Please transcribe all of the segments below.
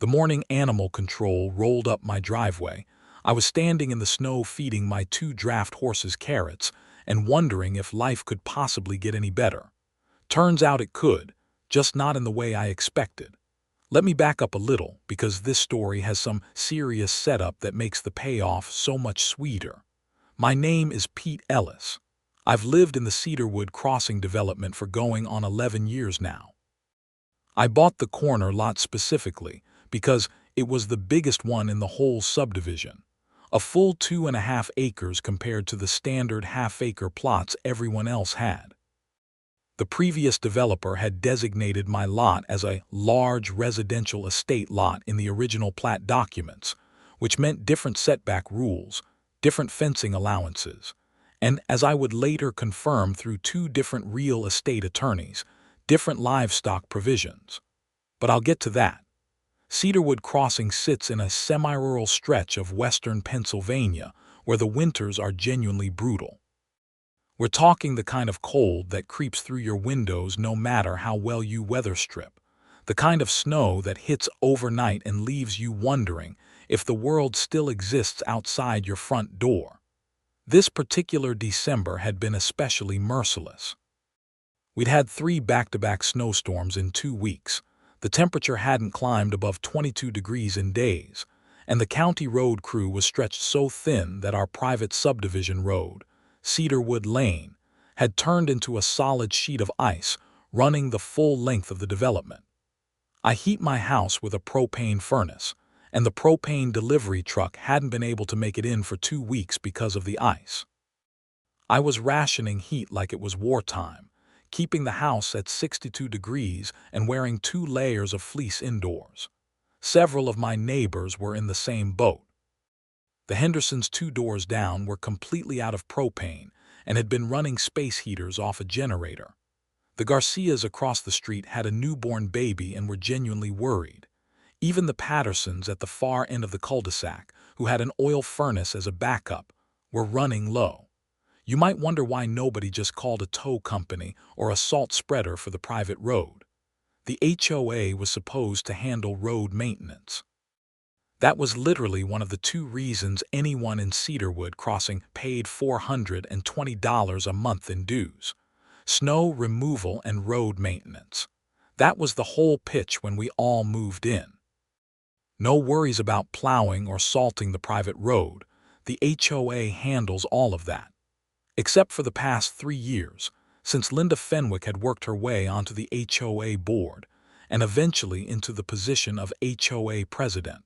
The morning animal control rolled up my driveway. I was standing in the snow feeding my two draft horses carrots and wondering if life could possibly get any better. Turns out it could, just not in the way I expected. Let me back up a little because this story has some serious setup that makes the payoff so much sweeter. My name is Pete Ellis. I've lived in the Cedarwood Crossing development for going on 11 years now. I bought the corner lot specifically because it was the biggest one in the whole subdivision. A full 2.5 acres compared to the standard half-acre plots everyone else had. The previous developer had designated my lot as a large residential estate lot in the original plat documents, which meant different setback rules, different fencing allowances, and, as I would later confirm through two different real estate attorneys, different livestock provisions. But I'll get to that. Cedarwood Crossing sits in a semi-rural stretch of western Pennsylvania where the winters are genuinely brutal. We're talking the kind of cold that creeps through your windows no matter how well you weather strip, the kind of snow that hits overnight and leaves you wondering if the world still exists outside your front door. This particular December had been especially merciless. We'd had 3 back-to-back snowstorms in 2 weeks. The temperature hadn't climbed above 22 degrees in days, and the county road crew was stretched so thin that our private subdivision road, Cedarwood Lane, had turned into a solid sheet of ice running the full length of the development. I heat my house with a propane furnace, and the propane delivery truck hadn't been able to make it in for 2 weeks because of the ice. I was rationing heat like it was wartime, keeping the house at 62 degrees and wearing 2 layers of fleece indoors. Several of my neighbors were in the same boat. The Hendersons 2 doors down were completely out of propane and had been running space heaters off a generator. The Garcias across the street had a newborn baby and were genuinely worried. Even the Pattersons at the far end of the cul-de-sac, who had an oil furnace as a backup, were running low. You might wonder why nobody just called a tow company or a salt spreader for the private road. The HOA was supposed to handle road maintenance. That was literally one of the 2 reasons anyone in Cedarwood Crossing paid $420 a month in dues: snow removal and road maintenance. That was the whole pitch when we all moved in. No worries about plowing or salting the private road. The HOA handles all of that. Except for the past 3 years, since Linda Fenwick had worked her way onto the HOA board and eventually into the position of HOA president.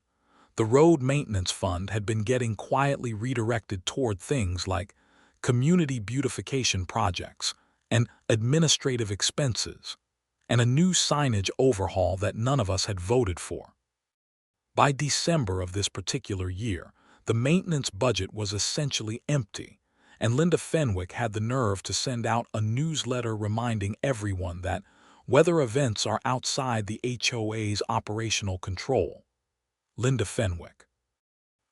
The road maintenance fund had been getting quietly redirected toward things like community beautification projects and administrative expenses, and a new signage overhaul that none of us had voted for. By December of this particular year, the maintenance budget was essentially empty, and Linda Fenwick had the nerve to send out a newsletter reminding everyone that weather events are outside the HOA's operational control. Linda Fenwick.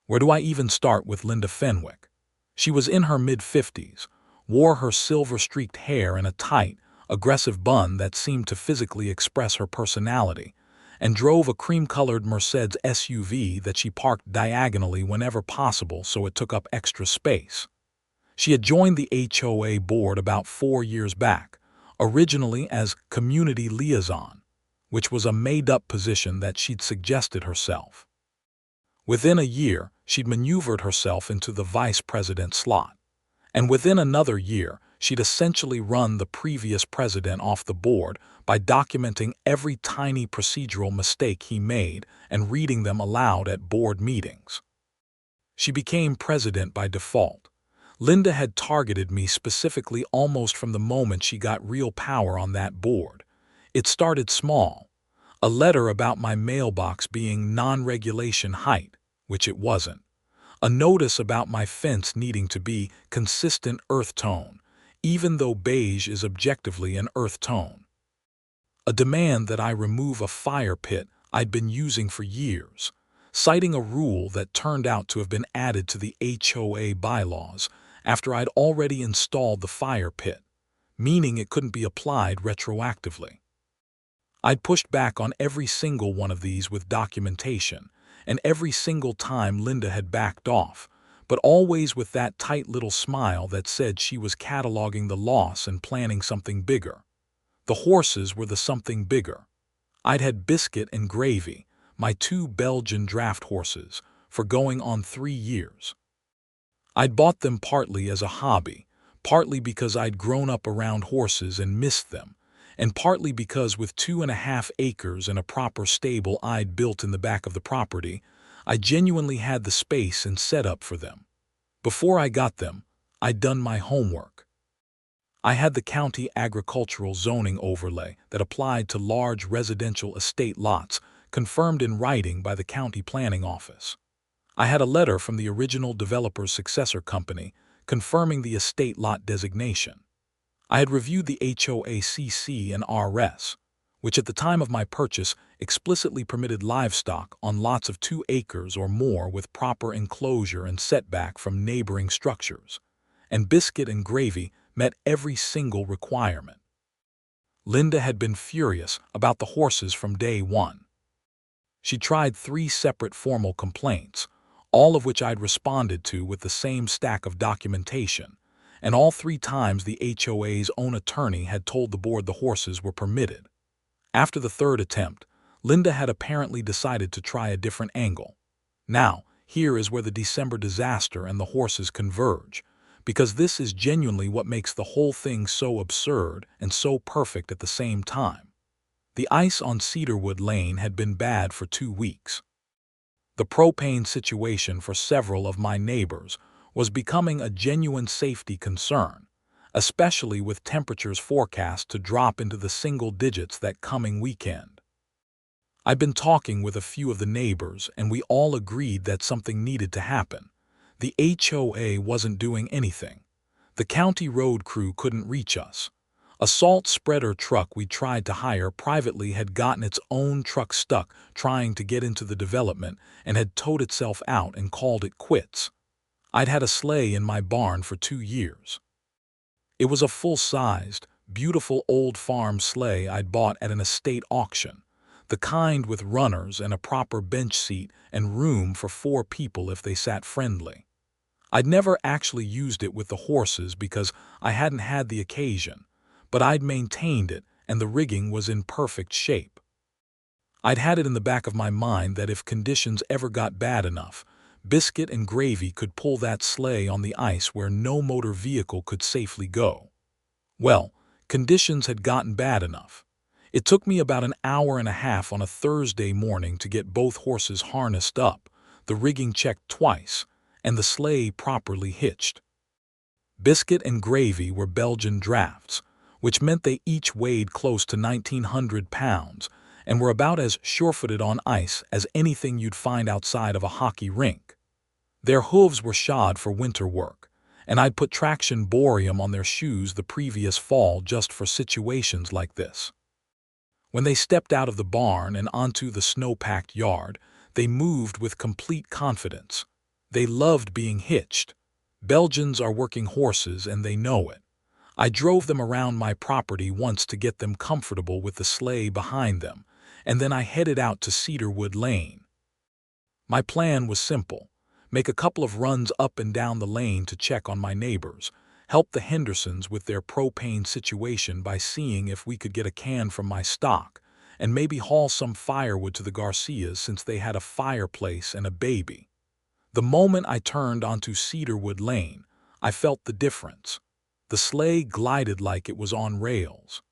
Where do I even start with Linda Fenwick? She was in her mid-50s, wore her silver-streaked hair in a tight, aggressive bun that seemed to physically express her personality, and drove a cream-colored Mercedes SUV that she parked diagonally whenever possible so it took up extra space. She had joined the HOA board about 4 years back, originally as community liaison, which was a made-up position that she'd suggested herself. Within a year, she'd maneuvered herself into the vice president slot, and within another year, she'd essentially run the previous president off the board by documenting every tiny procedural mistake he made and reading them aloud at board meetings. She became president by default. Linda had targeted me specifically almost from the moment she got real power on that board. It started small. A letter about my mailbox being non-regulation height, which it wasn't. A notice about my fence needing to be consistent earth tone, even though beige is objectively an earth tone. A demand that I remove a fire pit I'd been using for years, citing a rule that turned out to have been added to the HOA bylaws after I'd already installed the fire pit, meaning it couldn't be applied retroactively. I'd pushed back on every single one of these with documentation, and every single time Linda had backed off, but always with that tight little smile that said she was cataloging the loss and planning something bigger. The horses were the something bigger. I'd had Biscuit and Gravy, my 2 Belgian draft horses, for going on 3 years. I'd bought them partly as a hobby, partly because I'd grown up around horses and missed them, and partly because with 2.5 acres and a proper stable I'd built in the back of the property, I genuinely had the space and setup for them. Before I got them, I'd done my homework. I had the county agricultural zoning overlay that applied to large residential estate lots, confirmed in writing by the county planning office. I had a letter from the original developer's successor company confirming the estate lot designation. I had reviewed the HOA CC and RS, which at the time of my purchase explicitly permitted livestock on lots of 2 acres or more with proper enclosure and setback from neighboring structures, and Biscuit and Gravy met every single requirement. Linda had been furious about the horses from day one. She tried 3 separate formal complaints, all of which I'd responded to with the same stack of documentation, and all 3 times the HOA's own attorney had told the board the horses were permitted. After the 3rd attempt, Linda had apparently decided to try a different angle. Now, here is where the December disaster and the horses converge, because this is genuinely what makes the whole thing so absurd and so perfect at the same time. The ice on Cedarwood Lane had been bad for 2 weeks. The propane situation for several of my neighbors was becoming a genuine safety concern, especially with temperatures forecast to drop into the single digits that coming weekend. I'd been talking with a few of the neighbors, and we all agreed that something needed to happen. The HOA wasn't doing anything. The county road crew couldn't reach us. A salt spreader truck we tried to hire privately had gotten its own truck stuck trying to get into the development and had towed itself out and called it quits. I'd had a sleigh in my barn for 2 years. It was a full-sized, beautiful old farm sleigh I'd bought at an estate auction, the kind with runners and a proper bench seat and room for 4 people if they sat friendly. I'd never actually used it with the horses because I hadn't had the occasion, but I'd maintained it and the rigging was in perfect shape. I'd had it in the back of my mind that if conditions ever got bad enough, Biscuit and Gravy could pull that sleigh on the ice where no motor vehicle could safely go. Well, conditions had gotten bad enough. It took me about an hour and a half on a Thursday morning to get both horses harnessed up, the rigging checked twice, and the sleigh properly hitched. Biscuit and Gravy were Belgian drafts, which meant they each weighed close to 1,900 pounds and were about as sure-footed on ice as anything you'd find outside of a hockey rink. Their hooves were shod for winter work, and I'd put traction borium on their shoes the previous fall just for situations like this. When they stepped out of the barn and onto the snow-packed yard, they moved with complete confidence. They loved being hitched. Belgians are working horses and they know it. I drove them around my property once to get them comfortable with the sleigh behind them, and then I headed out to Cedarwood Lane. My plan was simple: make a couple of runs up and down the lane to check on my neighbors, help the Hendersons with their propane situation by seeing if we could get a can from my stock, and maybe haul some firewood to the Garcias since they had a fireplace and a baby. The moment I turned onto Cedarwood Lane, I felt the difference. The sleigh glided like it was on rails.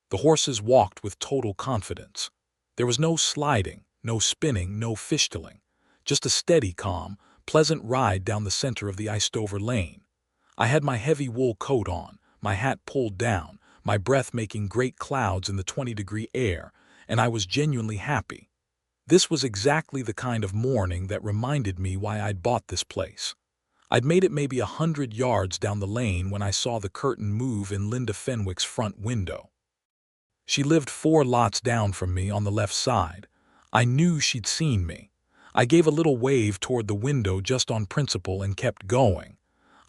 The horses walked with total confidence. There was no sliding, no spinning, no fishtailing, just a steady, calm, pleasant ride down the center of the iced-over lane. I had my heavy wool coat on, my hat pulled down, my breath making great clouds in the 20-degree air, and I was genuinely happy. This was exactly the kind of morning that reminded me why I'd bought this place. I'd made it maybe 100 yards down the lane when I saw the curtain move in Linda Fenwick's front window. She lived 4 lots down from me on the left side. I knew she'd seen me. I gave a little wave toward the window just on principle and kept going.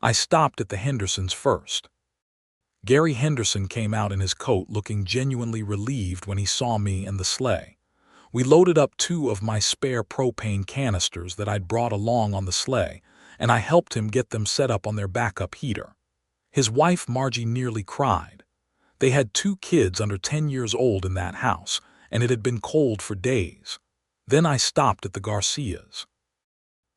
I stopped at the Hendersons first. Gary Henderson came out in his coat looking genuinely relieved when he saw me and the sleigh. We loaded up 2 of my spare propane canisters that I'd brought along on the sleigh, and I helped him get them set up on their backup heater. His wife Margie nearly cried. They had 2 kids under 10 years old in that house, and it had been cold for days. Then I stopped at the Garcias.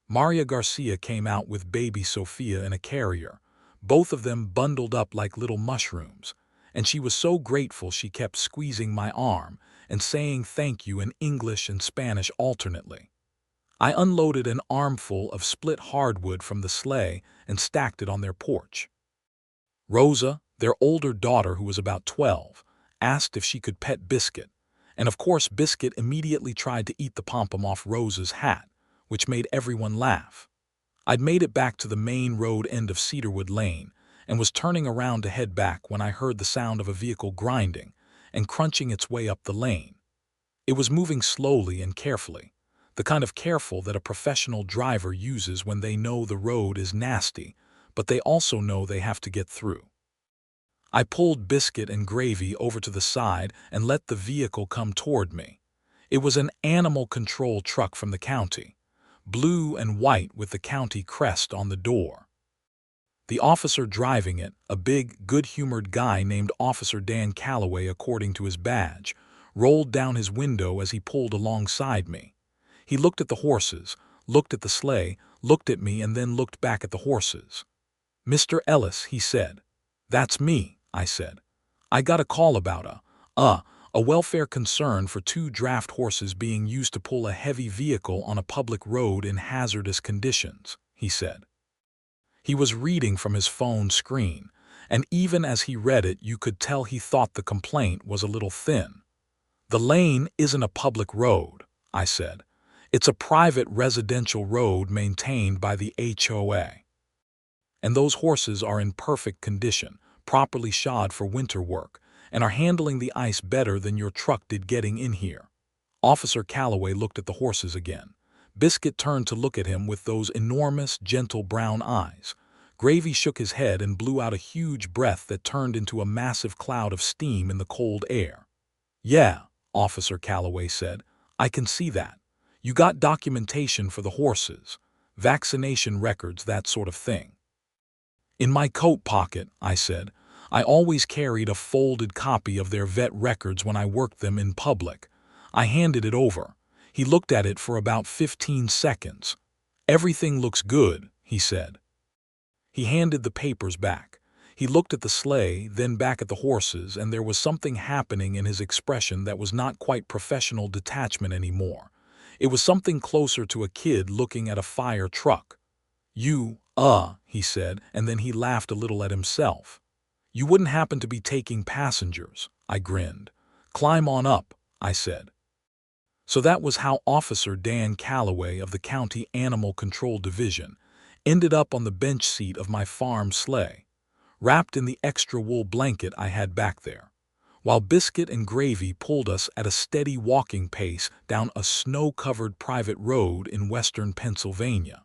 Maria Garcia came out with baby Sophia in a carrier, both of them bundled up like little mushrooms, and she was so grateful she kept squeezing my arm and saying thank you in English and Spanish alternately. I unloaded an armful of split hardwood from the sleigh and stacked it on their porch. Rosa, their older daughter who was about 12, asked if she could pet Biscuit, and of course Biscuit immediately tried to eat the pom-pom off Rosa's hat, which made everyone laugh. I'd made it back to the main road end of Cedarwood Lane and was turning around to head back when I heard the sound of a vehicle grinding and crunching its way up the lane. It was moving slowly and carefully, the kind of careful that a professional driver uses when they know the road is nasty, but they also know they have to get through. I pulled Biscuit and Gravy over to the side and let the vehicle come toward me. It was an animal control truck from the county, blue and white with the county crest on the door. The officer driving it, a big, good-humored guy named Officer Dan Calloway according to his badge, rolled down his window as he pulled alongside me. He looked at the horses, looked at the sleigh, looked at me, and then looked back at the horses. "Mr. Ellis," he said. "That's me," I said. "I got a call about a welfare concern for 2 draft horses being used to pull a heavy vehicle on a public road in hazardous conditions," he said. He was reading from his phone screen, and even as he read it you could tell he thought the complaint was a little thin. "The lane isn't a public road," I said. "It's a private residential road maintained by the HOA. And those horses are in perfect condition, properly shod for winter work, and are handling the ice better than your truck did getting in here." Officer Calloway looked at the horses again. Biscuit turned to look at him with those enormous, gentle brown eyes. Gravy shook his head and blew out a huge breath that turned into a massive cloud of steam in the cold air. "Yeah," Officer Calloway said, "I can see that. You got documentation for the horses, vaccination records, that sort of thing." "In my coat pocket," I said. "I always carried a folded copy of their vet records when I worked them in public." I handed it over. He looked at it for about 15 seconds. "Everything looks good," he said. He handed the papers back. He looked at the sleigh, then back at the horses, and there was something happening in his expression that was not quite professional detachment anymore. It was something closer to a kid looking at a fire truck. He said, and then he laughed a little at himself. "You wouldn't happen to be taking passengers," I grinned. "Climb on up," I said. So that was how Officer Dan Calloway of the County Animal Control Division ended up on the bench seat of my farm sleigh, wrapped in the extra wool blanket I had back there, while Biscuit and Gravy pulled us at a steady walking pace down a snow-covered private road in western Pennsylvania.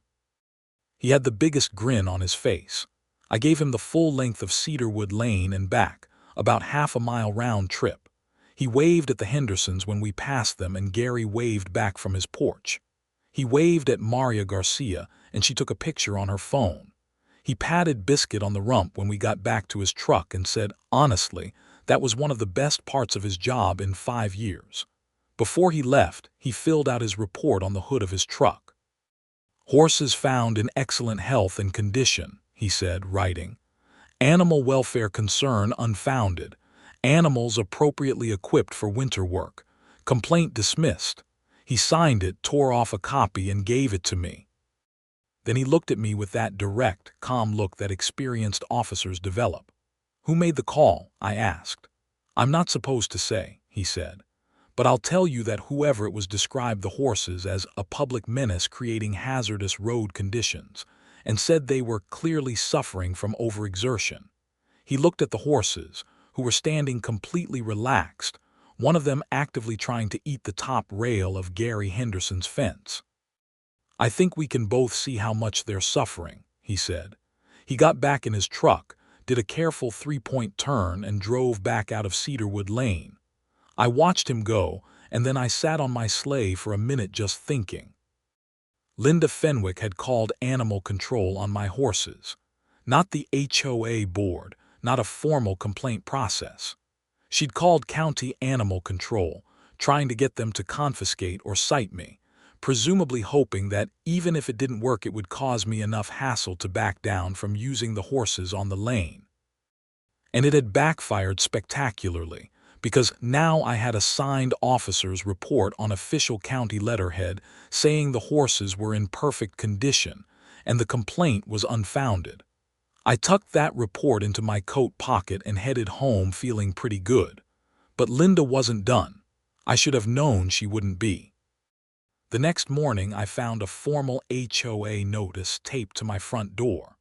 He had the biggest grin on his face. I gave him the full length of Cedarwood Lane and back, about half a mile round trip. He waved at the Hendersons when we passed them, and Gary waved back from his porch. He waved at Maria Garcia, and she took a picture on her phone. He patted Biscuit on the rump when we got back to his truck and said, honestly, that was one of the best parts of his job in 5 years. Before he left, he filled out his report on the hood of his truck. "Horses found in excellent health and condition," he said, writing. "Animal welfare concern unfounded. Animals appropriately equipped for winter work. Complaint dismissed." He signed it, tore off a copy, and gave it to me. Then he looked at me with that direct, calm look that experienced officers develop. "Who made the call?" I asked. "I'm not supposed to say," he said. "But I'll tell you that whoever it was described the horses as a public menace creating hazardous road conditions, and said they were clearly suffering from overexertion." He looked at the horses, who were standing completely relaxed, one of them actively trying to eat the top rail of Gary Henderson's fence. "I think we can both see how much they're suffering," he said. He got back in his truck, did a careful three-point turn, and drove back out of Cedarwood Lane. I watched him go, and then I sat on my sleigh for a minute just thinking. Linda Fenwick had called animal control on my horses. Not the HOA board, not a formal complaint process. She'd called county animal control, trying to get them to confiscate or cite me, presumably hoping that even if it didn't work it would cause me enough hassle to back down from using the horses on the lane. And it had backfired spectacularly, because now I had a signed officer's report on official county letterhead saying the horses were in perfect condition, and the complaint was unfounded. I tucked that report into my coat pocket and headed home feeling pretty good. But Linda wasn't done. I should have known she wouldn't be. The next morning I found a formal HOA notice taped to my front door.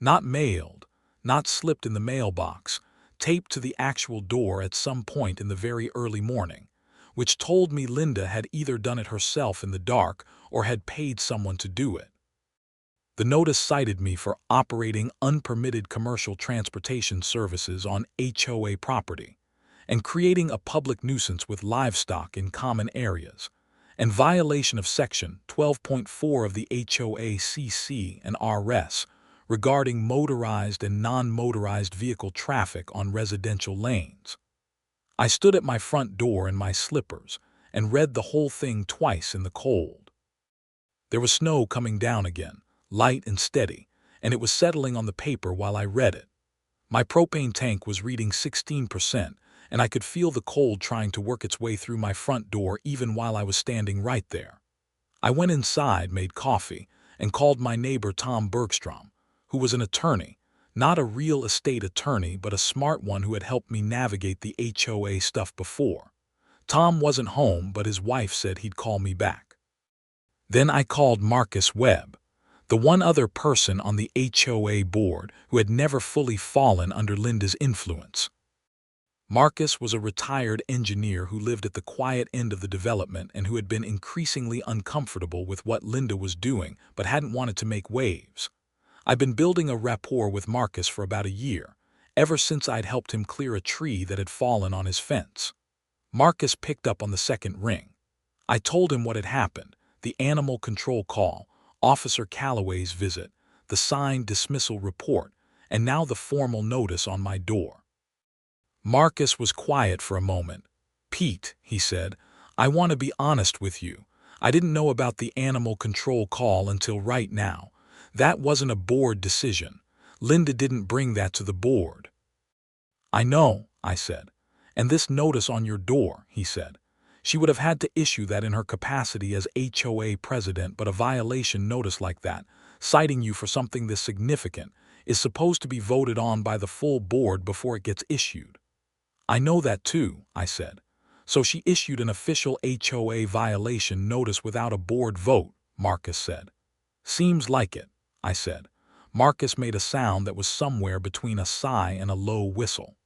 Not mailed, not slipped in the mailbox, taped to the actual door at some point in the very early morning, which told me Linda had either done it herself in the dark or had paid someone to do it. The notice cited me for operating unpermitted commercial transportation services on HOA property, and creating a public nuisance with livestock in common areas, and violation of Section 12.4 of the HOA CC and RS regarding motorized and non-motorized vehicle traffic on residential lanes. I stood at my front door in my slippers and read the whole thing twice in the cold. There was snow coming down again, light and steady, and it was settling on the paper while I read it. My propane tank was reading 16%, and I could feel the cold trying to work its way through my front door even while I was standing right there. I went inside, made coffee, and called my neighbor Tom Bergstrom, who was an attorney, not a real estate attorney but a smart one who had helped me navigate the HOA stuff before. Tom wasn't home, but his wife said he'd call me back. Then I called Marcus Webb, the one other person on the HOA board who had never fully fallen under Linda's influence. Marcus was a retired engineer who lived at the quiet end of the development and who had been increasingly uncomfortable with what Linda was doing but hadn't wanted to make waves. I'd been building a rapport with Marcus for about a year, ever since I'd helped him clear a tree that had fallen on his fence. Marcus picked up on the second ring. I told him what had happened, the animal control call, Officer Calloway's visit, the signed dismissal report, and now the formal notice on my door. Marcus was quiet for a moment. "Pete," he said, "I want to be honest with you. I didn't know about the animal control call until right now. That wasn't a board decision. Linda didn't bring that to the board." "I know," I said. "And this notice on your door," he said. "She would have had to issue that in her capacity as HOA president, but a violation notice like that, citing you for something this significant, is supposed to be voted on by the full board before it gets issued." "I know that too," I said. "So she issued an official HOA violation notice without a board vote," Marcus said. "Seems like it," I said. Marcus made a sound that was somewhere between a sigh and a low whistle.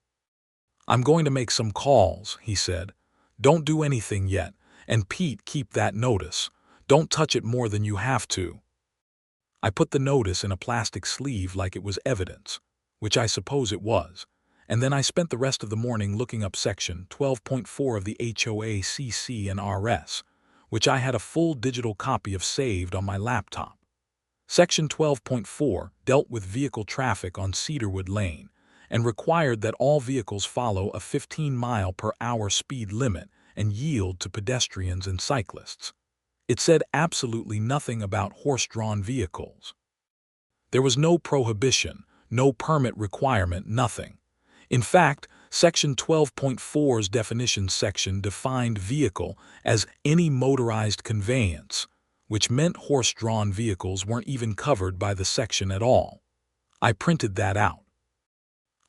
"I'm going to make some calls," he said. "Don't do anything yet, and Pete, keep that notice. Don't touch it more than you have to." I put the notice in a plastic sleeve like it was evidence, which I suppose it was, and then I spent the rest of the morning looking up Section 12.4 of the HOA CC and RS, which I had a full digital copy of saved on my laptop. Section 12.4 dealt with vehicle traffic on Cedarwood Lane and required that all vehicles follow a 15-mile-per-hour speed limit and yield to pedestrians and cyclists. It said absolutely nothing about horse-drawn vehicles. There was no prohibition, no permit requirement, nothing. In fact, Section 12.4's definition section defined vehicle as any motorized conveyance, which meant horse-drawn vehicles weren't even covered by the section at all. I printed that out.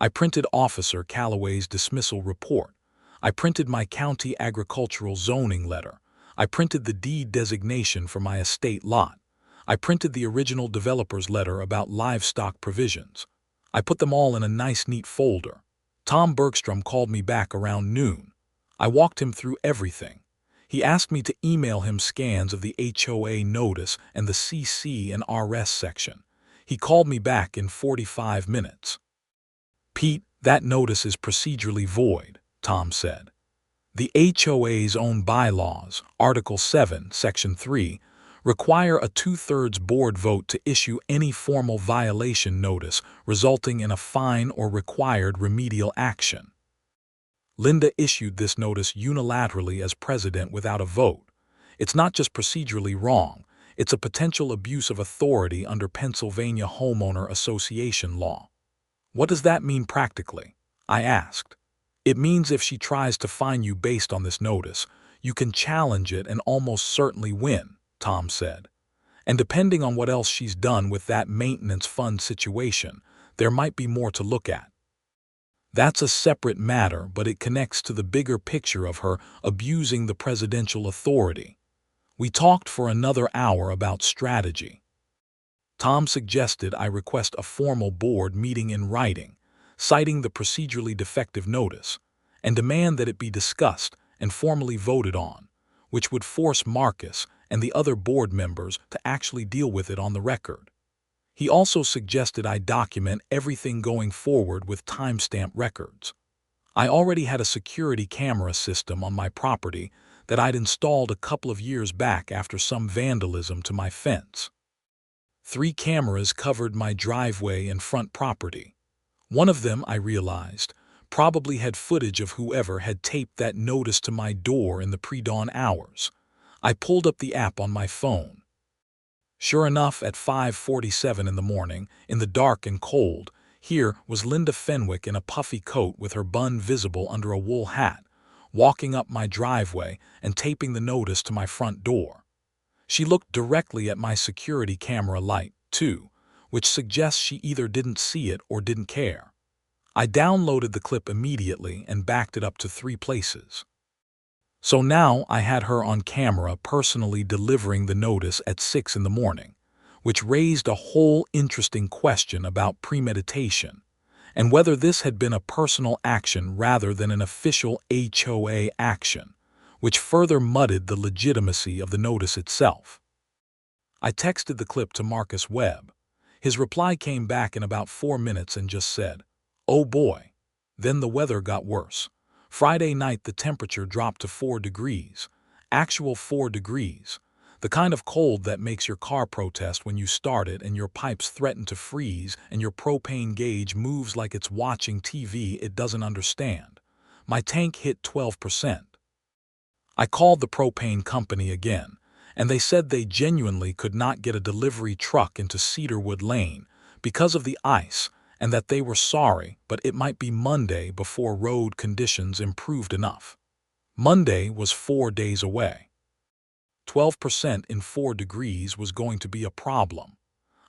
I printed Officer Calloway's dismissal report. I printed my county agricultural zoning letter. I printed the deed designation for my estate lot. I printed the original developer's letter about livestock provisions. I put them all in a nice, neat folder. Tom Bergstrom called me back around noon. I walked him through everything. He asked me to email him scans of the HOA notice and the CC and RS section. He called me back in 45 minutes. "Pete, that notice is procedurally void," Tom said. "The HOA's own bylaws, Article 7, Section 3, require a two-thirds board vote to issue any formal violation notice resulting in a fine or required remedial action. Linda issued this notice unilaterally as president without a vote. It's not just procedurally wrong, it's a potential abuse of authority under Pennsylvania Homeowner Association law." "What does that mean practically?" I asked. "It means if she tries to fine you based on this notice, you can challenge it and almost certainly win," Tom said. "And depending on what else she's done with that maintenance fund situation, there might be more to look at." That's a separate matter, but it connects to the bigger picture of her abusing the presidential authority. We talked for another hour about strategy. Tom suggested I request a formal board meeting in writing, citing the procedurally defective notice, and demand that it be discussed and formally voted on, which would force Marcus and the other board members to actually deal with it on the record. He also suggested I document everything going forward with timestamp records. I already had a security camera system on my property that I'd installed a couple of years back after some vandalism to my fence. 3 cameras covered my driveway and front property. One of them, I realized, probably had footage of whoever had taped that notice to my door in the pre-dawn hours. I pulled up the app on my phone. Sure enough, at 5:47 in the morning, in the dark and cold, here was Linda Fenwick in a puffy coat with her bun visible under a wool hat, walking up my driveway and taping the notice to my front door. She looked directly at my security camera light, too, which suggests she either didn't see it or didn't care. I downloaded the clip immediately and backed it up to 3 places. So now I had her on camera personally delivering the notice at 6 in the morning, which raised a whole interesting question about premeditation and whether this had been a personal action rather than an official HOA action, which further muddied the legitimacy of the notice itself. I texted the clip to Marcus Webb. His reply came back in about 4 minutes and just said, "Oh boy." Then the weather got worse. Friday night the temperature dropped to 4 degrees. Actual 4 degrees. The kind of cold that makes your car protest when you start it and your pipes threaten to freeze and your propane gauge moves like it's watching TV it doesn't understand. My tank hit 12%. I called the propane company again, and they said they genuinely could not get a delivery truck into Cedarwood Lane because of the ice, and that they were sorry, but it might be Monday before road conditions improved enough. Monday was 4 days away. 12% in 4 degrees was going to be a problem.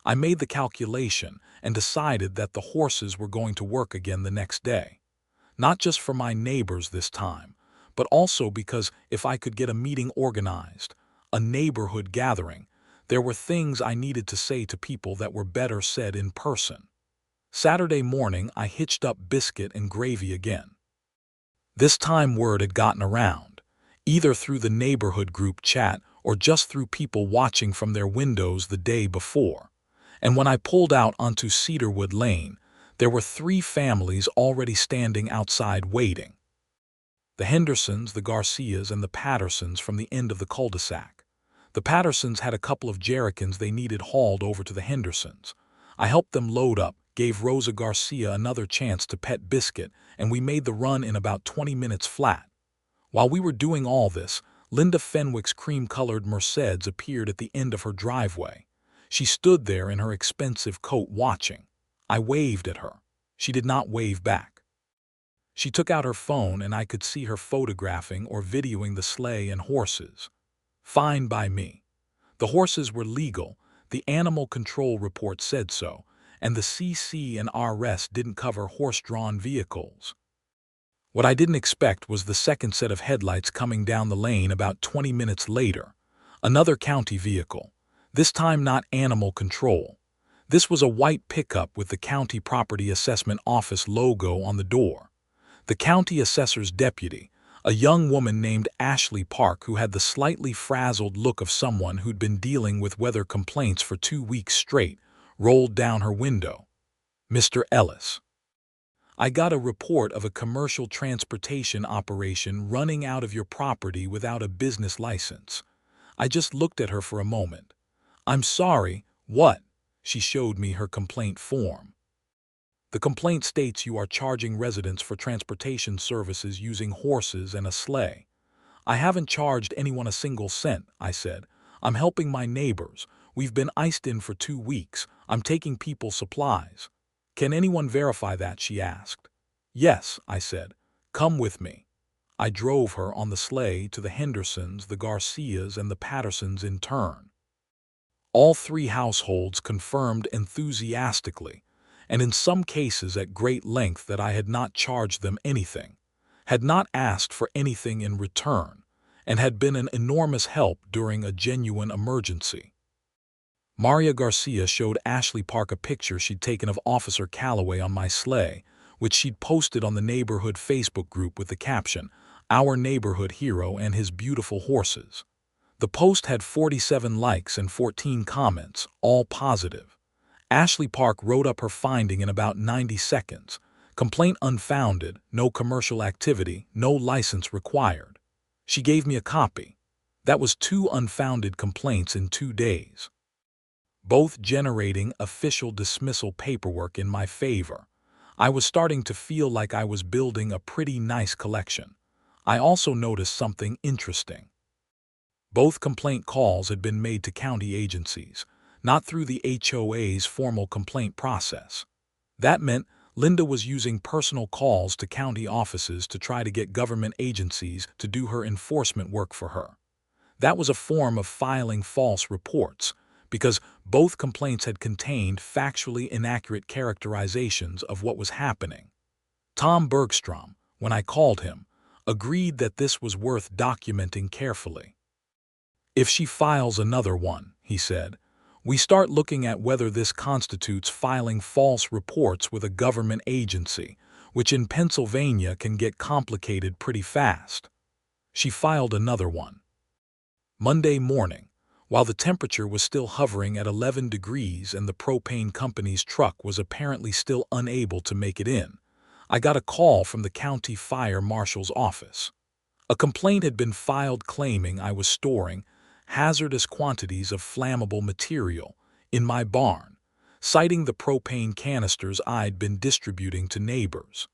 I made the calculation and decided that the horses were going to work again the next day. Not just for my neighbors this time, but also because if I could get a meeting organized, a neighborhood gathering, there were things I needed to say to people that were better said in person. Saturday morning I hitched up biscuit and gravy again. This time word had gotten around, either through the neighborhood group chat or just through people watching from their windows the day before. And when I pulled out onto Cedarwood Lane, there were 3 families already standing outside waiting. The Hendersons, the Garcias, and the Pattersons from the end of the cul-de-sac. The Pattersons had a couple of jerrycans they needed hauled over to the Hendersons. I helped them load up, gave Rosa Garcia another chance to pet Biscuit, and we made the run in about 20 minutes flat. While we were doing all this, Linda Fenwick's cream-colored Mercedes appeared at the end of her driveway. She stood there in her expensive coat watching. I waved at her. She did not wave back. She took out her phone and I could see her photographing or videoing the sleigh and horses. Fine by me. The horses were legal, the animal control report said so, and the CC and RS didn't cover horse-drawn vehicles. What I didn't expect was the second set of headlights coming down the lane about 20 minutes later. Another county vehicle, this time not animal control. This was a white pickup with the County Property Assessment Office logo on the door. The county assessor's deputy, a young woman named Ashley Park who had the slightly frazzled look of someone who'd been dealing with weather complaints for 2 weeks straight, rolled down her window. "Mr. Ellis." I got a report of a commercial transportation operation running out of your property without a business license. I just looked at her for a moment. I'm sorry, what? She showed me her complaint form. The complaint states you are charging residents for transportation services using horses and a sleigh. I haven't charged anyone a single cent, I said. I'm helping my neighbors. We've been iced in for 2 weeks. I'm taking people's supplies. Can anyone verify that? She asked. Yes, I said. Come with me. I drove her on the sleigh to the Hendersons, the Garcias, and the Pattersons in turn. All 3 households confirmed enthusiastically, and in some cases at great length, that I had not charged them anything, had not asked for anything in return, and had been an enormous help during a genuine emergency. Maria Garcia showed Ashley Park a picture she'd taken of Officer Calloway on my sleigh, which she'd posted on the neighborhood Facebook group with the caption, "Our neighborhood hero and his beautiful horses." The post had 47 likes and 14 comments, all positive. Ashley Park wrote up her finding in about 90 seconds. Complaint unfounded, no commercial activity, no license required. She gave me a copy. That was 2 unfounded complaints in 2 days, both generating official dismissal paperwork in my favor. I was starting to feel like I was building a pretty nice collection. I also noticed something interesting. Both complaint calls had been made to county agencies, not through the HOA's formal complaint process. That meant Linda was using personal calls to county offices to try to get government agencies to do her enforcement work for her. That was a form of filing false reports, because both complaints had contained factually inaccurate characterizations of what was happening. Tom Bergstrom, when I called him, agreed that this was worth documenting carefully. If she files another one, he said, we start looking at whether this constitutes filing false reports with a government agency, which in Pennsylvania can get complicated pretty fast. She filed another one. Monday morning, while the temperature was still hovering at 11 degrees and the propane company's truck was apparently still unable to make it in, I got a call from the county fire marshal's office. A complaint had been filed claiming I was storing hazardous quantities of flammable material in my barn, citing the propane canisters I'd been distributing to neighbors.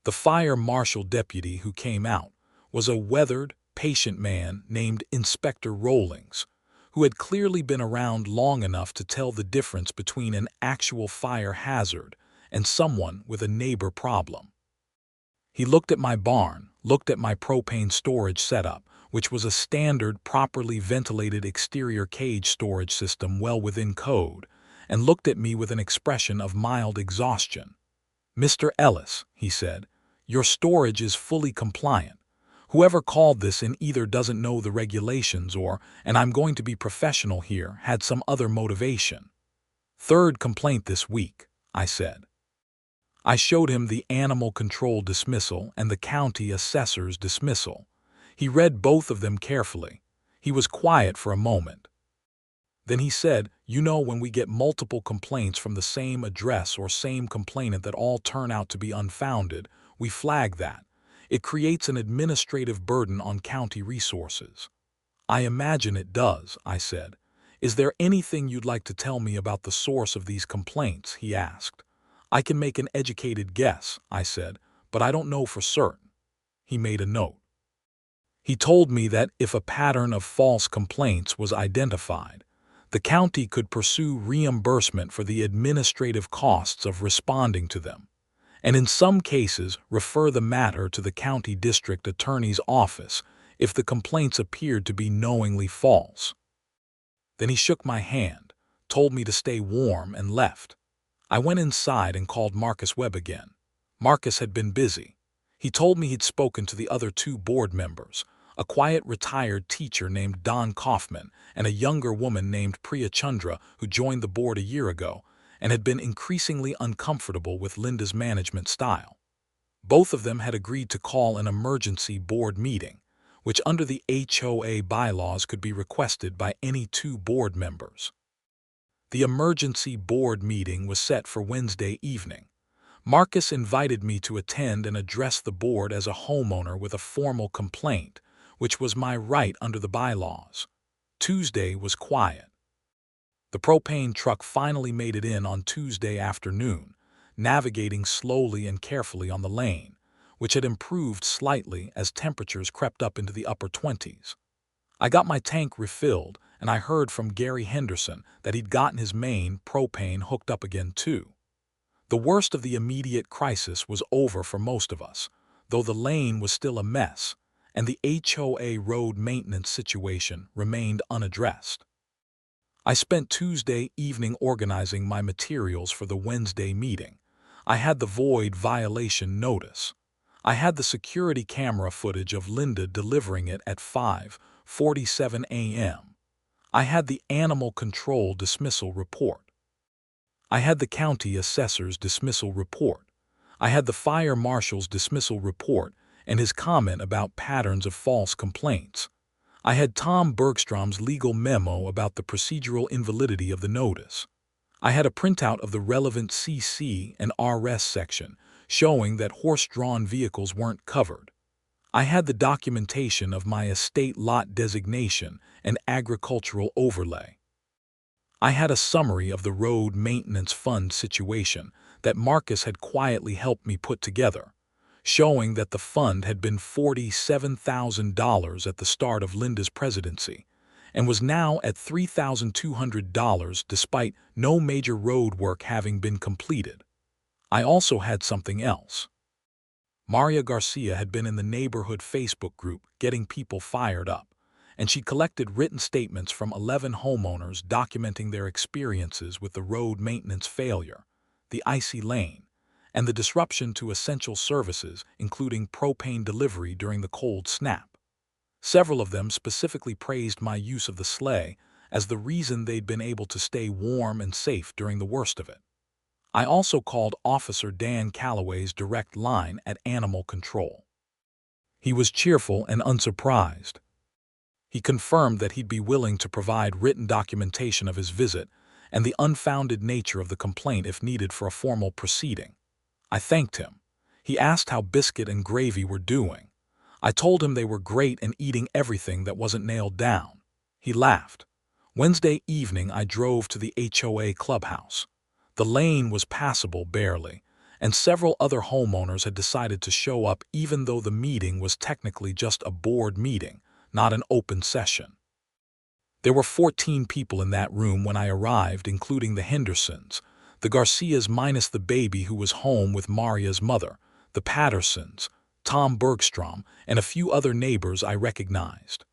The fire marshal deputy who came out was a weathered, patient man named Inspector Rollings, who had clearly been around long enough to tell the difference between an actual fire hazard and someone with a neighbor problem. He looked at my barn, looked at my propane storage setup, which was a standard, properly ventilated exterior cage storage system well within code, and looked at me with an expression of mild exhaustion. "Mr. Ellis," he said, "your storage is fully compliant. Whoever called this in either doesn't know the regulations or, and I'm going to be professional here, had some other motivation." "Third complaint this week," I said. I showed him the animal control dismissal and the county assessor's dismissal. He read both of them carefully. He was quiet for a moment. Then he said, "You know, when we get multiple complaints from the same address or same complainant that all turn out to be unfounded, we flag that. It creates an administrative burden on county resources." "I imagine it does," I said. "Is there anything you'd like to tell me about the source of these complaints?" he asked. "I can make an educated guess," I said, "but I don't know for certain." He made a note. He told me that if a pattern of false complaints was identified, the county could pursue reimbursement for the administrative costs of responding to them, and in some cases refer the matter to the county district attorney's office if the complaints appeared to be knowingly false. Then he shook my hand, told me to stay warm, and left. I went inside and called Marcus Webb again. Marcus had been busy. He told me he'd spoken to the other 2 board members, a quiet retired teacher named Don Kaufman and a younger woman named Priya Chandra who joined the board a year ago and had been increasingly uncomfortable with Linda's management style. Both of them had agreed to call an emergency board meeting, which under the HOA bylaws could be requested by any 2 board members. The emergency board meeting was set for Wednesday evening. Marcus invited me to attend and address the board as a homeowner with a formal complaint, which was my right under the bylaws. Tuesday was quiet. The propane truck finally made it in on Tuesday afternoon, navigating slowly and carefully on the lane, which had improved slightly as temperatures crept up into the upper 20s. I got my tank refilled, and I heard from Gary Henderson that he'd gotten his main propane hooked up again too. The worst of the immediate crisis was over for most of us, though the lane was still a mess, and the HOA road maintenance situation remained unaddressed. I spent Tuesday evening organizing my materials for the Wednesday meeting. I had the void violation notice. I had the security camera footage of Linda delivering it at 5:47 a.m. I had the animal control dismissal report. I had the county assessor's dismissal report. I had the fire marshal's dismissal report and his comment about patterns of false complaints. I had Tom Bergstrom's legal memo about the procedural invalidity of the notice. I had a printout of the relevant CC and RS section showing that horse-drawn vehicles weren't covered. I had the documentation of my estate lot designation and agricultural overlay. I had a summary of the road maintenance fund situation that Marcus had quietly helped me put together, showing that the fund had been $47,000 at the start of Linda's presidency and was now at $3,200 despite no major road work having been completed. I also had something else. Maria Garcia had been in the neighborhood Facebook group getting people fired up, and she collected written statements from 11 homeowners documenting their experiences with the road maintenance failure, the icy lane, and the disruption to essential services, including propane delivery during the cold snap. Several of them specifically praised my use of the Sleigh as the reason they'd been able to stay warm and safe during the worst of it. I also called Officer Dan Calloway's direct line at Animal Control. He was cheerful and unsurprised. He confirmed that he'd be willing to provide written documentation of his visit and the unfounded nature of the complaint if needed for a formal proceeding. I thanked him. He asked how Biscuit and Gravy were doing. I told him they were great and eating everything that wasn't nailed down. He laughed. Wednesday evening I drove to the HOA clubhouse. The lane was passable barely, and several other homeowners had decided to show up even though the meeting was technically just a board meeting, not an open session. There were 14 people in that room when I arrived, including the Hendersons, the Garcias minus the baby who was home with Maria's mother, the Pattersons, Tom Bergstrom, and a few other neighbors I recognized.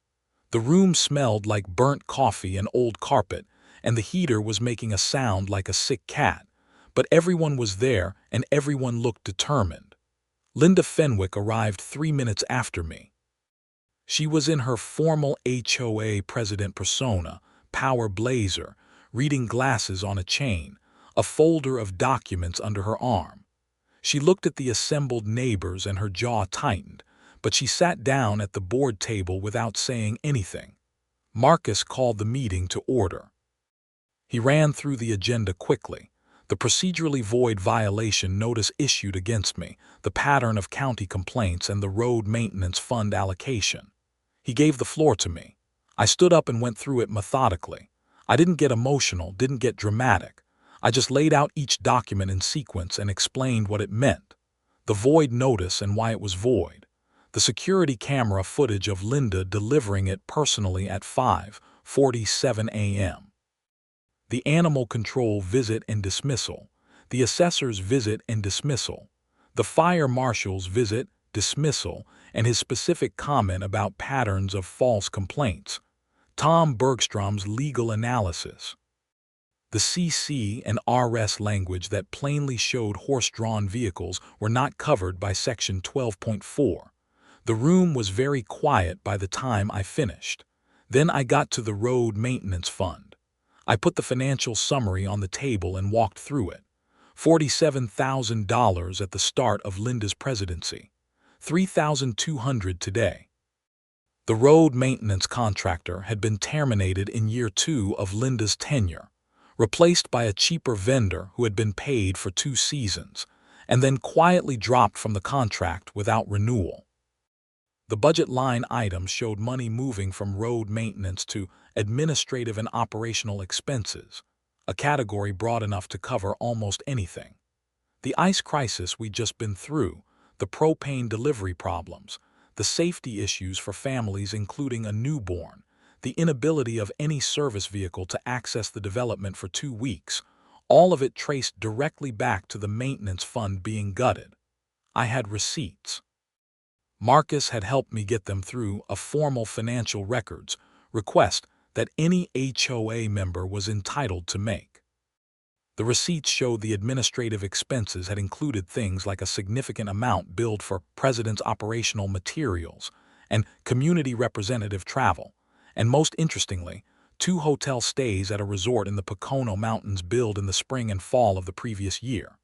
The room smelled like burnt coffee and old carpet, and the heater was making a sound like a sick cat, but everyone was there and everyone looked determined. Linda Fenwick arrived 3 minutes after me. She was in her formal HOA president persona, power blazer, reading glasses on a chain, a folder of documents under her arm. She looked at the assembled neighbors and her jaw tightened, but she sat down at the board table without saying anything. Marcus called the meeting to order. He ran through the agenda quickly. The procedurally void violation notice issued against me, the pattern of county complaints, and the road maintenance fund allocation. He gave the floor to me. I stood up and went through it methodically. I didn't get emotional, didn't get dramatic. I just laid out each document in sequence and explained what it meant. The void notice and why it was void. The security camera footage of Linda delivering it personally at 5:47 a.m. The animal control visit and dismissal. The assessor's visit and dismissal. The fire marshal's visit, dismissal, and his specific comment about patterns of false complaints. Tom Bergstrom's legal analysis. The CC and RS language that plainly showed horse-drawn vehicles were not covered by Section 12.4. The room was very quiet by the time I finished. Then I got to the road maintenance fund. I put the financial summary on the table and walked through it. $47,000 at the start of Linda's presidency. $3,200 today. The road maintenance contractor had been terminated in year 2 of Linda's tenure, replaced by a cheaper vendor who had been paid for 2 seasons, and then quietly dropped from the contract without renewal. The budget line items showed money moving from road maintenance to administrative and operational expenses, a category broad enough to cover almost anything. The ice crisis we'd just been through, the propane delivery problems, the safety issues for families including a newborn, the inability of any service vehicle to access the development for 2 weeks, all of it traced directly back to the maintenance fund being gutted. I had receipts. Marcus had helped me get them through a formal financial records request that any HOA member was entitled to make. The receipts showed the administrative expenses had included things like a significant amount billed for president's operational materials and community representative travel, and most interestingly, 2 hotel stays at a resort in the Pocono Mountains billed in the spring and fall of the previous year.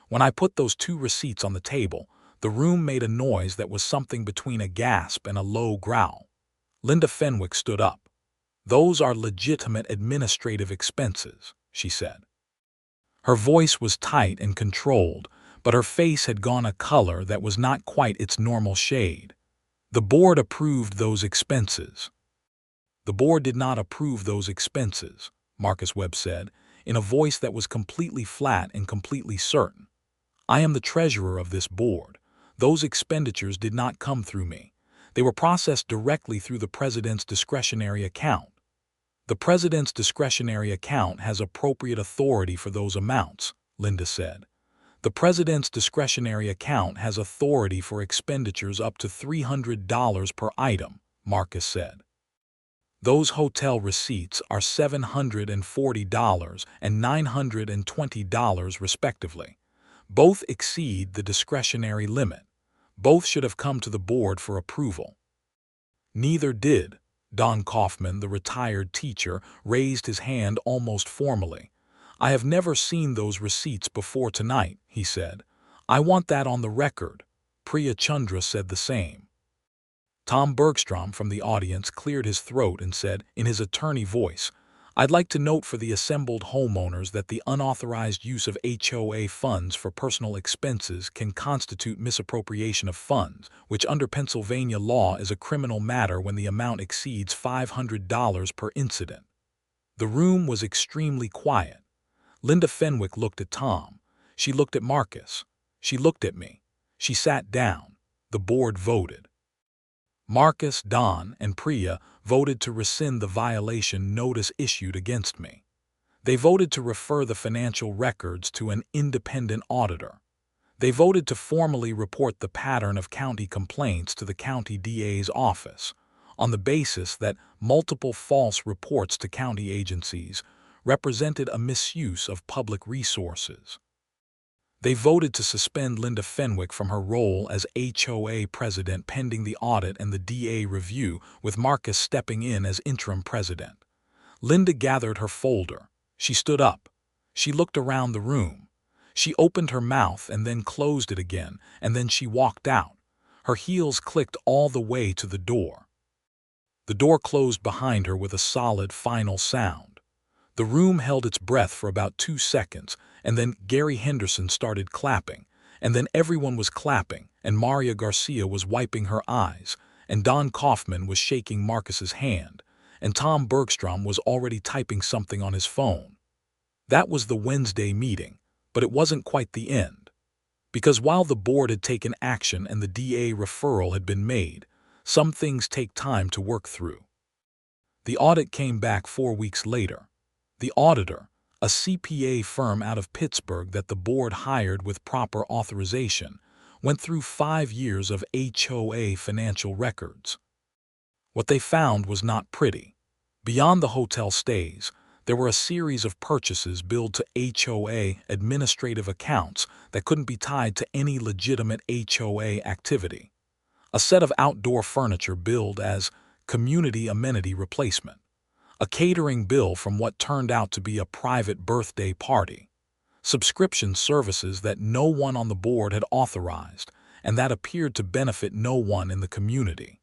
When I put those 2 receipts on the table, the room made a noise that was something between a gasp and a low growl. Linda Fenwick stood up. "Those are legitimate administrative expenses," she said. Her voice was tight and controlled, but her face had gone a color that was not quite its normal shade. "The board approved those expenses." "The board did not approve those expenses," Marcus Webb said, in a voice that was completely flat and completely certain. "I am the treasurer of this board. Those expenditures did not come through me. They were processed directly through the president's discretionary account. The president's discretionary account has appropriate authority for those amounts," Linda said. "The president's discretionary account has authority for expenditures up to $300 per item," Marcus said. "Those hotel receipts are $740 and $920 respectively. Both exceed the discretionary limit. Both should have come to the board for approval." "Neither did." Don Kaufman, the retired teacher, raised his hand almost formally. "I have never seen those receipts before tonight," he said. "I want that on the record." Priya Chandra said the same. Tom Bergstrom from the audience cleared his throat and said, in his attorney voice, "I'd like to note for the assembled homeowners that the unauthorized use of HOA funds for personal expenses can constitute misappropriation of funds, which under Pennsylvania law is a criminal matter when the amount exceeds $500 per incident." The room was extremely quiet. Linda Fenwick looked at Tom. She looked at Marcus. She looked at me. She sat down. The board voted. Marcus, Don, and Priya voted to rescind the violation notice issued against me. They voted to refer the financial records to an independent auditor. They voted to formally report the pattern of county complaints to the county DA's office, on the basis that multiple false reports to county agencies represented a misuse of public resources. They voted to suspend Linda Fenwick from her role as HOA president pending the audit and the DA review, with Marcus stepping in as interim president. Linda gathered her folder. She stood up. She looked around the room. She opened her mouth and then closed it again, and then she walked out. Her heels clicked all the way to the door. The door closed behind her with a solid final sound. The room held its breath for about 2 seconds, and then Gary Henderson started clapping, and then everyone was clapping, and Maria Garcia was wiping her eyes, and Don Kaufman was shaking Marcus's hand, and Tom Bergstrom was already typing something on his phone. That was the Wednesday meeting, but it wasn't quite the end. Because while the board had taken action and the DA referral had been made, some things take time to work through. The audit came back 4 weeks later. The auditor, a CPA firm out of Pittsburgh that the board hired with proper authorization, went through 5 years of HOA financial records. What they found was not pretty. Beyond the hotel stays, there were a series of purchases billed to HOA administrative accounts that couldn't be tied to any legitimate HOA activity. A set of outdoor furniture billed as community amenity replacement. A catering bill from what turned out to be a private birthday party. Subscription services that no one on the board had authorized and that appeared to benefit no one in the community.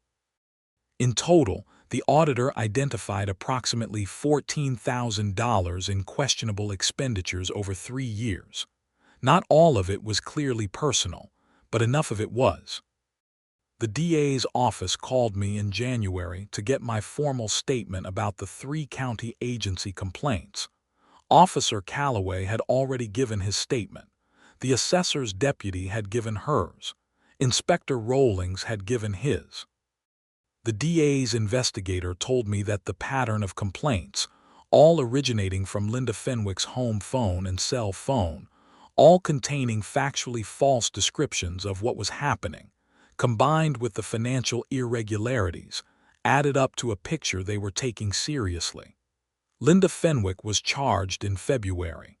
In total, the auditor identified approximately $14,000 in questionable expenditures over 3 years. Not all of it was clearly personal, but enough of it was. The DA's office called me in January to get my formal statement about the 3 county agency complaints. Officer Calloway had already given his statement. The assessor's deputy had given hers. Inspector Rollings had given his. The DA's investigator told me that the pattern of complaints, all originating from Linda Fenwick's home phone and cell phone, all containing factually false descriptions of what was happening, combined with the financial irregularities, added up to a picture they were taking seriously. Linda Fenwick was charged in February.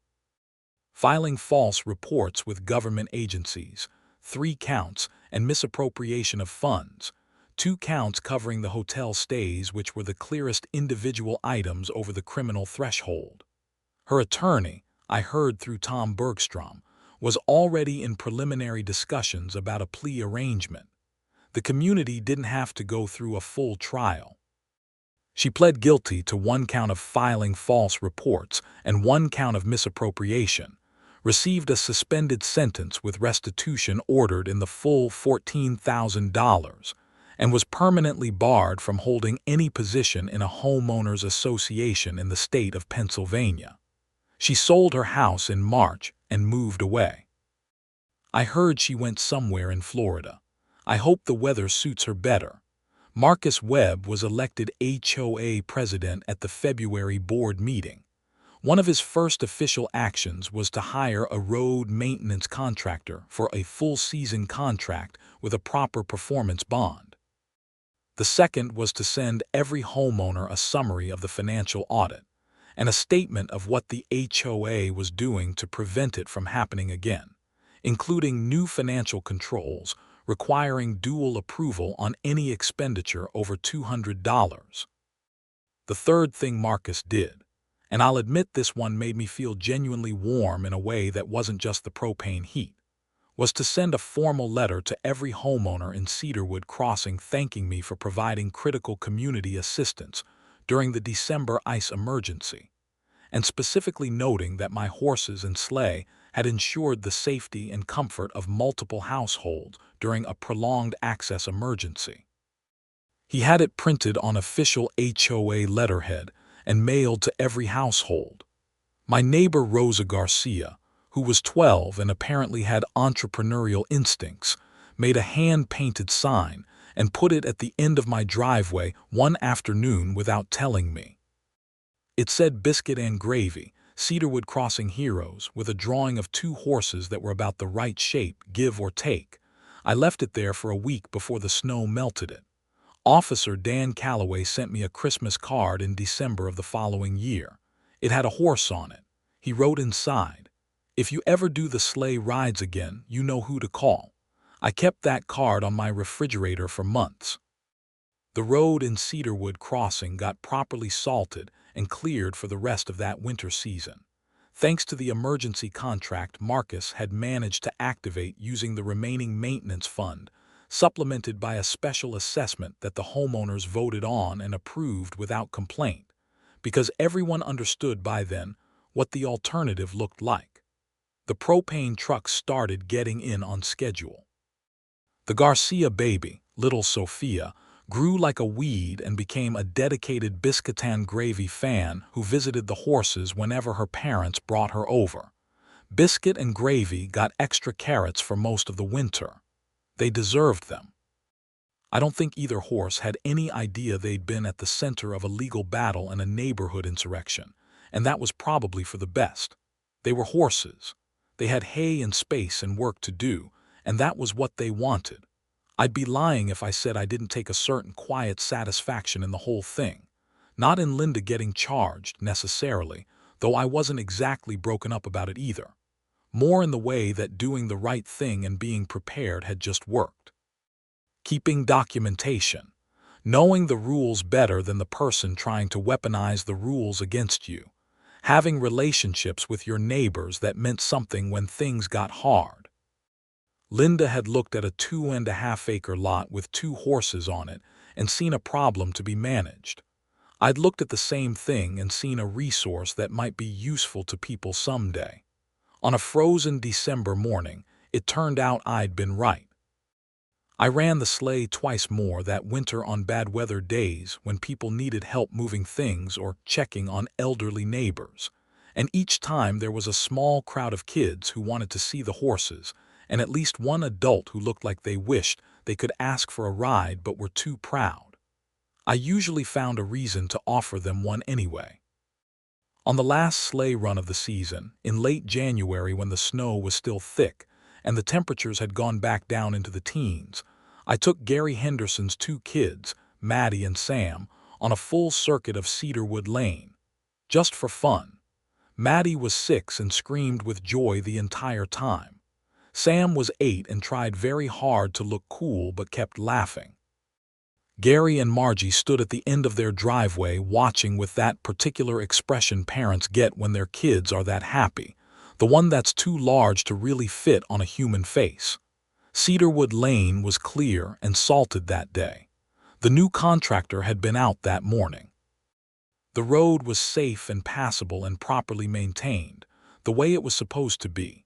Filing false reports with government agencies, 3 counts, and misappropriation of funds, 2 counts covering the hotel stays which were the clearest individual items over the criminal threshold. Her attorney, I heard through Tom Bergstrom, was already in preliminary discussions about a plea arrangement. The community didn't have to go through a full trial. She pled guilty to 1 count of filing false reports and 1 count of misappropriation, received a suspended sentence with restitution ordered in the full $14,000, and was permanently barred from holding any position in a homeowners association in the state of Pennsylvania. She sold her house in March and moved away. I heard she went somewhere in Florida. I hope the weather suits her better. Marcus Webb was elected HOA president at the February board meeting. One of his first official actions was to hire a road maintenance contractor for a full-season contract with a proper performance bond. The second was to send every homeowner a summary of the financial audit and a statement of what the HOA was doing to prevent it from happening again, including new financial controls requiring dual approval on any expenditure over $200. The third thing Marcus did, and I'll admit this one made me feel genuinely warm in a way that wasn't just the propane heat, was to send a formal letter to every homeowner in Cedarwood Crossing thanking me for providing critical community assistance during the December ice emergency, and specifically noting that my horses and sleigh had ensured the safety and comfort of multiple households during a prolonged access emergency. He had it printed on official HOA letterhead and mailed to every household. My neighbor Rosa Garcia, who was 12 and apparently had entrepreneurial instincts, made a hand-painted sign and put it at the end of my driveway one afternoon without telling me. It said Biscuit and Gravy, Cedarwood Crossing Heroes, with a drawing of 2 horses that were about the right shape, give or take. I left it there for a week before the snow melted it. Officer Dan Calloway sent me a Christmas card in December of the following year. It had a horse on it. He wrote inside, "If you ever do the sleigh rides again, you know who to call." I kept that card on my refrigerator for months. The road in Cedarwood Crossing got properly salted and cleared for the rest of that winter season, thanks to the emergency contract Marcus had managed to activate using the remaining maintenance fund, supplemented by a special assessment that the homeowners voted on and approved without complaint, because everyone understood by then what the alternative looked like. The propane trucks started getting in on schedule. The Garcia baby, little Sophia, grew like a weed and became a dedicated Biscuit and Gravy fan who visited the horses whenever her parents brought her over. Biscuit and Gravy got extra carrots for most of the winter. They deserved them. I don't think either horse had any idea they'd been at the center of a legal battle and a neighborhood insurrection, and that was probably for the best. They were horses. They had hay and space and work to do, and that was what they wanted. I'd be lying if I said I didn't take a certain quiet satisfaction in the whole thing. Not in Linda getting charged, necessarily, though I wasn't exactly broken up about it either. More in the way that doing the right thing and being prepared had just worked. Keeping documentation. Knowing the rules better than the person trying to weaponize the rules against you. Having relationships with your neighbors that meant something when things got hard. Linda had looked at a 2.5-acre lot with 2 horses on it and seen a problem to be managed. I'd looked at the same thing and seen a resource that might be useful to people someday. On a frozen December morning, it turned out I'd been right. I ran the sleigh twice more that winter on bad weather days when people needed help moving things or checking on elderly neighbors. And each time there was a small crowd of kids who wanted to see the horses, and at least one adult who looked like they wished they could ask for a ride but were too proud. I usually found a reason to offer them one anyway. On the last sleigh run of the season, in late January when the snow was still thick and the temperatures had gone back down into the teens, I took Gary Henderson's two kids, Maddie and Sam, on a full circuit of Cedarwood Lane. Just for fun. Maddie was 6 and screamed with joy the entire time. Sam was 8 and tried very hard to look cool but kept laughing. Gary and Margie stood at the end of their driveway watching with that particular expression parents get when their kids are that happy, the one that's too large to really fit on a human face. Cedarwood Lane was clear and salted that day. The new contractor had been out that morning. The road was safe and passable and properly maintained, the way it was supposed to be.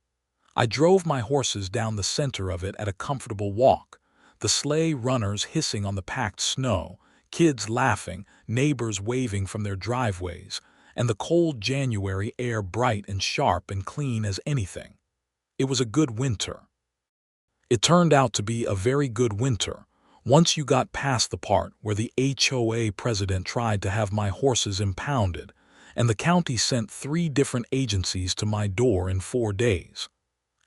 I drove my horses down the center of it at a comfortable walk, the sleigh runners hissing on the packed snow, kids laughing, neighbors waving from their driveways, and the cold January air bright and sharp and clean as anything. It was a good winter. It turned out to be a very good winter, once you got past the part where the HOA president tried to have my horses impounded, and the county sent 3 different agencies to my door in 4 days.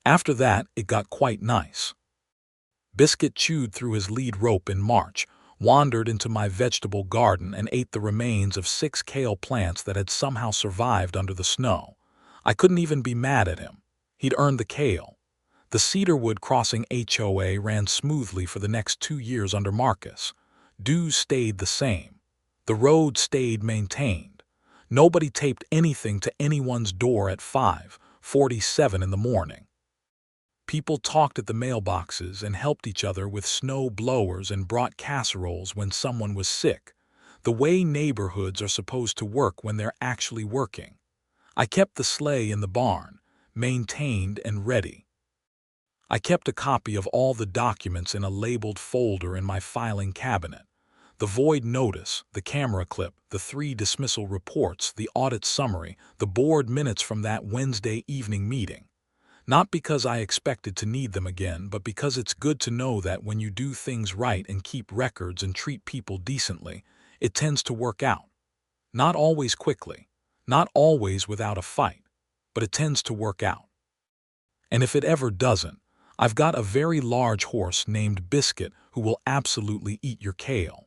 After that, it got quite nice. Biscuit chewed through his lead rope in March, wandered into my vegetable garden and ate the remains of 6 kale plants that had somehow survived under the snow. I couldn't even be mad at him. He'd earned the kale. The Cedarwood Crossing HOA ran smoothly for the next 2 years under Marcus. Dues stayed the same. The road stayed maintained. Nobody taped anything to anyone's door at 5:47 in the morning. People talked at the mailboxes and helped each other with snow blowers and brought casseroles when someone was sick, the way neighborhoods are supposed to work when they're actually working. I kept the sleigh in the barn, maintained and ready. I kept a copy of all the documents in a labeled folder in my filing cabinet. The void notice, the camera clip, the 3 dismissal reports, the audit summary, the board minutes from that Wednesday evening meeting. Not because I expected to need them again, but because it's good to know that when you do things right and keep records and treat people decently, it tends to work out. Not always quickly, not always without a fight, but it tends to work out. And if it ever doesn't, I've got a very large horse named Biscuit who will absolutely eat your kale.